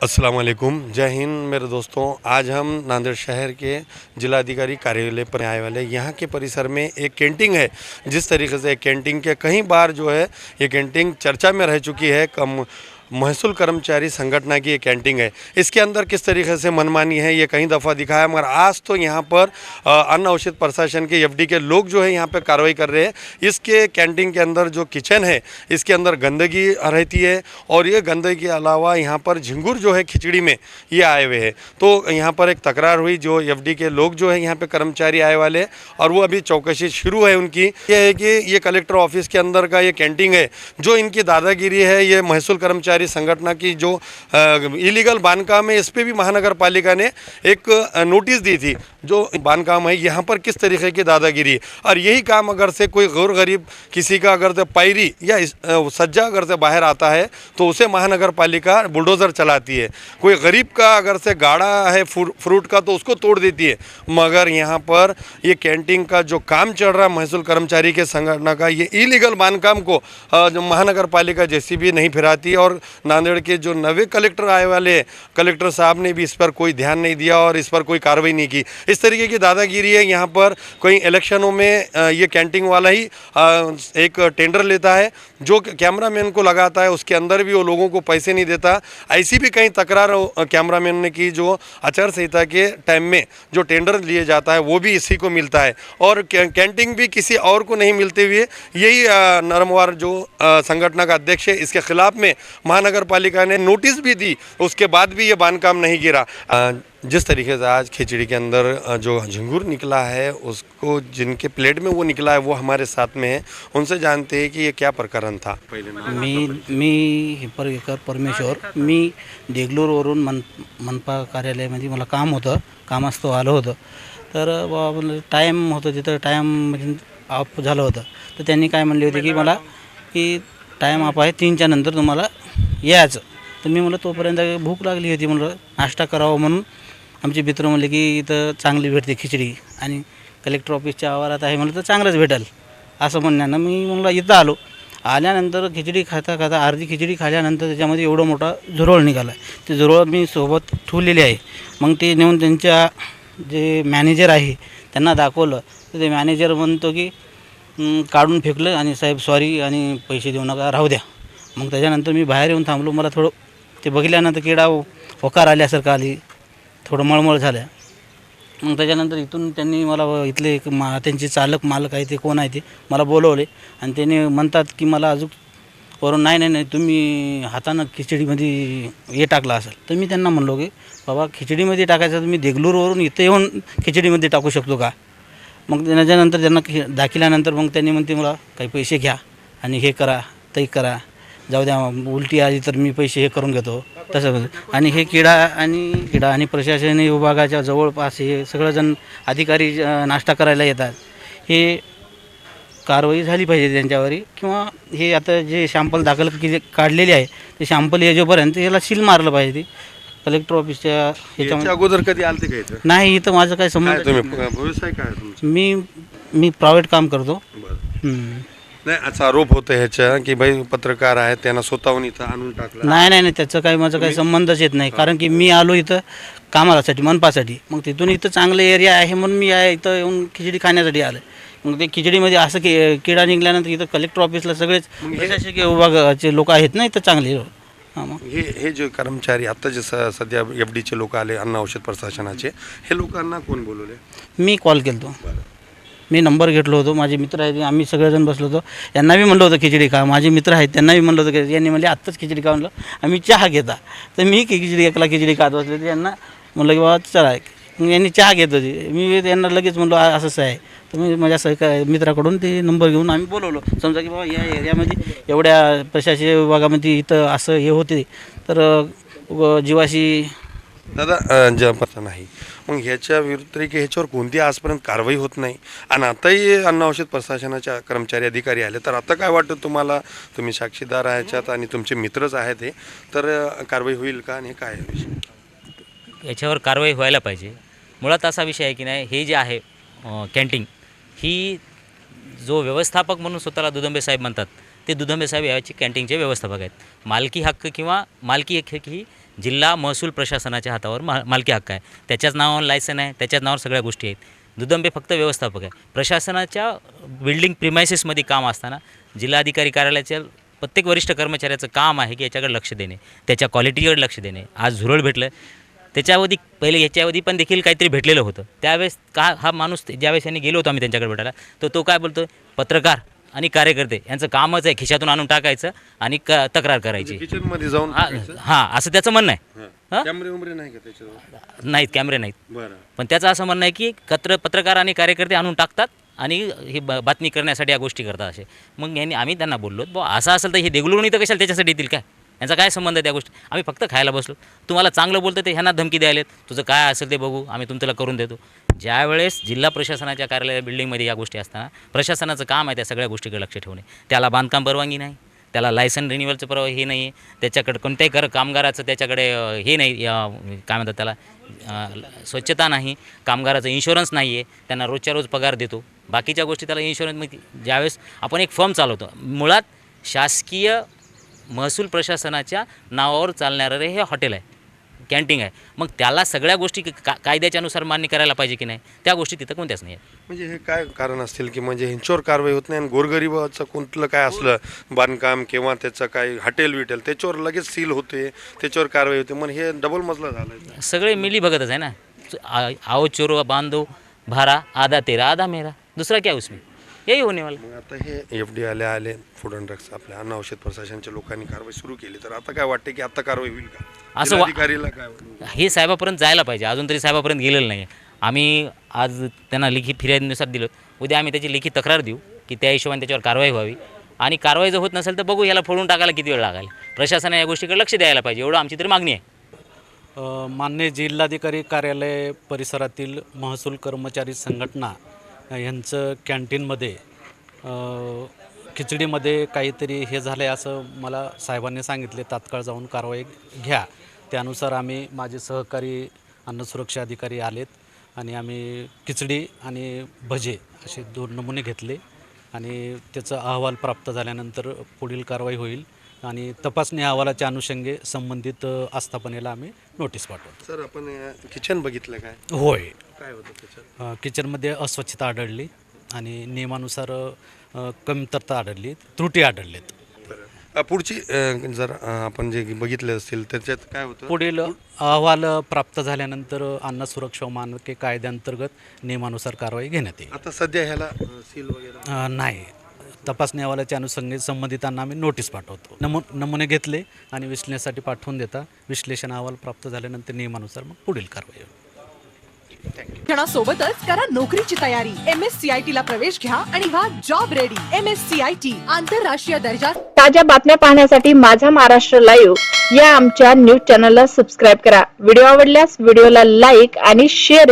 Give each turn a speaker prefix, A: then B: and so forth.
A: अस्सलाम वालेकुम, जय हिंद मेरे दोस्तों। आज हम नांदेड़ शहर के जिलाधिकारी कार्यालय पर आए वाले। यहाँ के परिसर में एक कैंटीन है। जिस तरीके से कैंटीन के कई बार जो है ये कैंटीन चर्चा में रह चुकी है। कम महसूल कर्मचारी संगठन की ये कैंटीन है। इसके अंदर किस तरीके से मनमानी है ये कई दफ़ा दिखाया, मगर आज तो यहाँ पर अन्न औषध प्रशासन के एफडी के लोग जो है यहाँ पे कार्रवाई कर रहे हैं। इसके कैंटीन के अंदर जो किचन है इसके अंदर गंदगी रहती है और ये गंदगी के अलावा यहाँ पर झिंगुर जो है खिचड़ी में ये आए हुए हैं। तो यहाँ पर एक तकरार हुई, जो एफडी के लोग जो है यहाँ पे कर्मचारी आए वाले और वो अभी चौकसी शुरू है उनकी। ये है कि ये कलेक्टर ऑफिस के अंदर का ये कैंटीन है, जो इनकी दादागिरी है। ये महसूल कर्मचारी संगठन की जो इलीगल बांधकाम है इस पर भी महानगर पालिका ने एक नोटिस दी थी। जो बांधकाम है यहाँ पर किस तरीके की दादागिरी, और यही काम अगर से कोई गौर गरीब किसी का अगर से पैरी या सज्जा अगर से बाहर आता है तो उसे महानगर पालिका बुलडोज़र चलाती है। कोई गरीब का अगर से गाड़ा है फ्रूट का तो उसको तोड़ देती है। मगर यहाँ पर ये कैंटीन का जो काम चल रहा है महसूल कर्मचारी के संगठन का, ये इलीगल बांधकाम को जो महानगर पालिका जैसी भी नहीं फिराती। और नांदेड़ के जो नवे कलेक्टर आए वाले कलेक्टर साहब ने भी इस पर कोई ध्यान नहीं दिया और इस पर कोई कार्रवाई नहीं की। इस तरीके की दादागिरी है। यहाँ पर कोई इलेक्शनों में ये कैंटीन वाला ही एक टेंडर लेता है, जो कैमरामैन को लगाता है उसके अंदर भी वो लोगों को पैसे नहीं देता। ऐसी भी कई तकरार कैमरामैन ने की, जो आचार संहिता के टाइम में जो टेंडर लिए जाता है वो भी इसी को मिलता है और कैंटीन भी किसी और को नहीं मिलते हुए यही नरमवार जो संगठन का अध्यक्ष है इसके खिलाफ में महानगर पालिका ने नोटिस भी दी। उसके बाद भी ये बांधकाम नहीं गिरा। जिस तरीके से आज खिचड़ी के अंदर जो झिंगुर निकला है उसको जिनके प्लेट में वो निकला है वो हमारे साथ में है। उनसे जानते हैं कि ये क्या प्रकरण था।
B: मी हिप्परकर परमेश्वर, मी देगलूरवरून मनपा कार्यालयामध्ये मला काम होतं, कामास्तव आलं होतं. तर टाईम होतं तिथं, टाईम म्हणजे ऑफ झालं होतं. तर त्यांनी काय म्हणले होते की मला की टाईम ऑफ आहे, 3च्या नंतर तुम्हाला यायचं. तर मी म्हणलं तोपर्यंत भूक लागली होती, म्हणलं नाश्ता करावा म्हणून आमचे मित्र म्हणले की इथं चांगली भेटते खिचडी आणि कलेक्टर ऑफिसच्या आवारात आहे, म्हणलं तर चांगलंच भेटेल असं म्हणण्यानं मी म्हणलं इथं आलो. आल्यानंतर खिचडी खाता खाता अर्धी खिचडी खाल्यानंतर त्याच्यामध्ये एवढं मोठा झुरळ निघाला आहे. ते झुरळ मी सोबत ठेवलेली आहे. मग ते नेऊन त्यांच्या जे मॅनेजर आहे त्यांना दाखवलं तर ते मॅनेजर म्हणतो की काढून फेकलं आणि साहेब सॉरी आणि पैसे देऊ नका, राहू द्या. मग त्याच्यानंतर मी बाहेर येऊन थांबलो. मला थोडं ते बघितल्यानंतर किडा होकार आल्यासारखं आली, थोडं मळमळ झालं. मग त्याच्यानंतर इथून त्यांनी मला इथले त्यांचे चालक मालक आहे ते कोण आहे ते मला बोलवले आणि त्याने म्हणतात की मला अजून वरून नाही तुम्ही हातानं खिचडीमध्ये हे टाकला असेल. तर मी त्यांना म्हणलो की बाबा खिचडीमध्ये टाकायचं तुम्ही देगलूरवरून इथं येऊन खिचडीमध्ये टाकू शकतो का. मग त्याच्यानंतर त्यांना दाखिल्यानंतर मग त्यांनी म्हणते मला काही पैसे घ्या आणि हे करा ते करा, जाऊ द्या उलटी आली तर मी पैसे हे करून घेतो तसं. आणि हे किडा आणि प्रशासन विभागाच्या जवळपास हे सगळंजण अधिकारी नाश्ता करायला येतात. हे कारवाई झाली पाहिजे त्यांच्यावर, किंवा हे आता जे शॅम्पल दाखल काढलेले आहे ते शॅम्पल येजोपर्यंत याला सील मारलं पाहिजे. कलेक्टर ऑफिसच्या ह्याच्यामध्ये
A: अगोदर कधी आलते का इथं?
B: नाही, इथं माझं काय संबंध.
A: व्यवसाय काय तुमचा?
B: मी प्रायव्हेट काम करतो.
A: नाही, असा आरोप होतो ह्याच्या की भाई पत्रकार आहेत त्यांना स्वतःहून इथं आणून टाकलं.
B: नाही त्याचं काही माझं काही संबंधच येत नाही. कारण की मी आलो इथं कामासाठी, मनपासाठी. मग तिथून इथं चांगलं एरिया आहे म्हणून मी इथं येऊन खिचडी खाण्यासाठी आलं. मग ते खिचडीमध्ये असं किडा निघाल्यानंतर इथं कलेक्टर ऑफिसला सगळेच प्रशासकीय विभागाचे लोक आहेत ना इथं चांगले. हां, मग
A: हे जे कर्मचारी आत्ता जे सध्या एफडीचे लोक आले अन्न औषध प्रशासनाचे, हे लोकांना कोण बोलवले?
B: मी कॉल केला. मी नंबर घेतलो होतो, माझे मित्र आहेत आम्ही सगळेजण बसलो होतो. यांना बी म्हणलं होतं खिचडी खा. माझे मित्र आहेत त्यांना बी म्हणलं होतं की यांनी म्हणले आत्ताच खिचडी खा. म्हणलं आम्ही चहा घेता. तर मी एकला खिचडी खात बसले. तर यांना म्हणलं की बाबा चला. मग यांनी चहा घेत होती. मी त्यांना लगेच म्हणलो असंच आहे. तर मी माझ्या मित्राकडून ते नंबर घेऊन आम्ही बोलवलो. समजा की बाबा या एरियामध्ये एवढ्या प्रशासकीय विभागामध्ये इथं असं हे होते तर जीवाशी
A: दादा जपत नाही. मग ह्याच्या विरुद्ध की ह्याच्यावर कोणती आजपर्यंत कारवाई होत नाही आणि आताही अन्न औषध प्रशासनाच्या कर्मचारी अधिकारी आले, तर आता काय वाटतं तुम्हाला? तुम्ही साक्षीदार ह्याच्यात आणि तुमचे मित्रच आहेत हे, तर कारवाई होईल का आणि काय विषय?
C: याच्यावर कारवाई व्हायला पाहिजे. मुळात असा विषय आहे की नाही, हे जे आहे कॅन्टीन ही जो व्यवस्थापक म्हणून स्वतःला दुदंबे साहेब म्हणतात ते दुदंबे साहेब याची कॅन्टीनचे व्यवस्थापक आहेत. मालकी हक्क किंवा मालकी हक्क ही जिल्हा महसूल प्रशासनाच्या हातावर मालकी हक्क आहे. त्याच्याच नावावर लायसन आहे, त्याच्याच नावावर सगळ्या गोष्टी आहेत. दुदंबे फक्त व्यवस्थापक आहे. प्रशासनाच्या बिल्डिंग प्रिमायसेसमध्ये काम असताना जिल्हाधिकारी कार्यालयाच्या प्रत्येक वरिष्ठ कर्मचाऱ्याचं काम आहे की याच्याकडे लक्ष देणे, त्याच्या क्वालिटीकडे लक्ष देणे. आज झुरळ भेटलं, त्याच्यावधी पहिले याच्यावधी पण देखील काहीतरी भेटलेलं होतं. त्यावेळेस हा माणूस ज्यावेळेस यांनी गेलो होतो आम्ही त्यांच्याकडे भेटायला, तर तो काय बोलतो, पत्रकार आणि कार्यकर्ते यांचं कामच आहे खिशातून आणून टाकायचं आणि तक्रार करायची.
A: किचन मध्ये जाऊन
C: हां असं त्याचं म्हणणं आहे.
A: कॅमेरे वगैरे नाही का त्याच्यावर?
C: नाहीत, कॅमेरे नाहीत.
A: बरं.
C: पण त्याचं असं म्हणणं आहे की पत्रकार आणि कार्यकर्ते आणून टाकतात आणि ही बातमी करण्यासाठी या गोष्टी करतात असे. मग यांनी आम्ही त्यांना बोललो, बुवा असं असेल तर हे देगलूरनी तर कशाला त्याच्यासाठी येतील काय, यांचा काय संबंध आहे त्या गोष्टी. आम्ही फक्त खायला बसलो. तुम्हाला चांगलं बोलतं ते ह्यांना धमकी द्यायलेत, तुझं काय असेल ते बघू, आम्ही तुमच्याला करून देतो. ज्यावेळेस जिल्हा प्रशासनाच्या कार्यालय बिल्डिंगमध्ये या गोष्टी असताना प्रशासनाचं काम आहे त्या सगळ्या गोष्टीकडे लक्ष ठेवणे. त्याला बांधकाम परवानगी नाही, त्याला लायसन रिन्युअलचं परवानगी हे नाही आहे, त्याच्याकडे कोणत्याही कामगाराचं त्याच्याकडे हे नाही, काय म्हणतात त्याला, स्वच्छता नाही, कामगाराचं इन्शुरन्स नाही आहे, त्यांना रोजच्या रोज पगार देतो, बाकीच्या गोष्टी त्याला इन्शुरन्स. ज्यावेळेस आपण एक फर्म चालवतो, मुळात शासकीय महसूल प्रशासनाच्या नावावर चालणारं हे हॉटेल आहे, कॅन्टीन आहे, मग त्याला सगळ्या गोष्टी कायद्याच्या अनुसार मान्य करायला पाहिजे की नाही, त्या गोष्टी तिथं कोणत्याच नाही आहेत.
A: म्हणजे हे काय कारण असतील की म्हणजे ह्यांच्यावर कारवाई होत नाही आणि गोरगरिबाचं कोणतं काय असलं बांधकाम किंवा त्याचं काय हॉटेल विटेल त्याच्यावर लगेच सील होते, त्याच्यावर कारवाई होते. मग हे डबल मजला झाला.
C: सगळे मिली भगतच आहे ना. आओ चोरो बांधो भारा, आधा तेरा आधा मेरा, दुसरा क्या उसमें, यही होने वाला.
A: मग आता हे FD आले फूड अँड ड्रग्स आपल्या अन्न औषध प्रशासनाच्या लोकांनी कारवाई सुरू केली, तर आता काय वाटते की आता कारवाई होईल का?
C: असं
A: अधिकारीला काय
C: हे साहेबापर्यंत जायला पाहिजे, अजून तरी साहेबापर्यंत गेलेलं नाही. आम्ही आज त्यांना लिखित फिर्यादीनुसार दिलं, उद्या आम्ही त्याची लिखित तक्रार देऊ की त्या हिशोबाने त्याच्यावर कारवाई व्हावी. आणि कारवाई जर होत नसेल तर बघू, याला फोडून टाकायला किती वेळ लागेल. प्रशासनाने या गोष्टीकडे लक्ष द्यायला पाहिजे, एवढं आमची तरी मागणी आहे.
B: मान्य जिल्हाधिकारी कार्यालय परिसरातील महसूल कर्मचारी संघटना यांचं कॅन्टीनमध्ये खिचडीमध्ये काहीतरी हे झालं आहे असं मला साहेबांनी सांगितले. तात्काळ जाऊन कारवाई घ्या. त्यानुसार आम्ही, माझे सहकारी अन्न सुरक्षा अधिकारी आलेत आणि आम्ही खिचडी आणि भजे असे 2 नमुने घेतले आणि त्याचा अहवाल प्राप्त झाल्यानंतर पुढील कारवाई होईल आणि तपासणी अहवालाच्या अनुषंगे संबंधित आस्थापनेला आम्ही नोटीस पाठवतो.
A: सर आपण किचन बघितलं काय?
B: होय,
A: काय होतं त्याच्यात?
B: किचनमध्ये अस्वच्छता आढळली आणि नियमानुसार कमतरता आढळली, त्रुटी आढळलेत.
A: पुढची जर आपण जे बघितले असतील त्याच्यात काय होतं?
B: पुढील अहवाल प्राप्त झाल्यानंतर अन्न सुरक्षा मानके कायद्याअंतर्गत नियमानुसार कारवाई घेण्यात येईल.
A: आता सध्या ह्याला सील वगैरे
B: नाही, तपासणी अहवालाच्या अनुषंगाने संबंधितांना आम्ही नोटीस पाठवतो. नमुने घेतले आणि विश्लेषणासाठी पाठवून देता. विश्लेषण अहवाल प्राप्त झाल्यानंतर नियमानुसार मग पुढील कारवाई होईल.
D: शिक्षणासोबतच करा नोकरीची तयारी. MSCIT ला प्रवेश घ्या आणि व्हा जॉब रेडी. MSCIT आंतरराष्ट्रीय दर्जा.
E: ताज्या बातम्या पाहण्यासाठी माझा महाराष्ट्र लाईव्ह या आमच्या न्यूज चॅनलला सबस्क्राईब करा. व्हिडिओ आवडल्यास व्हिडिओला लाईक आणि शेअर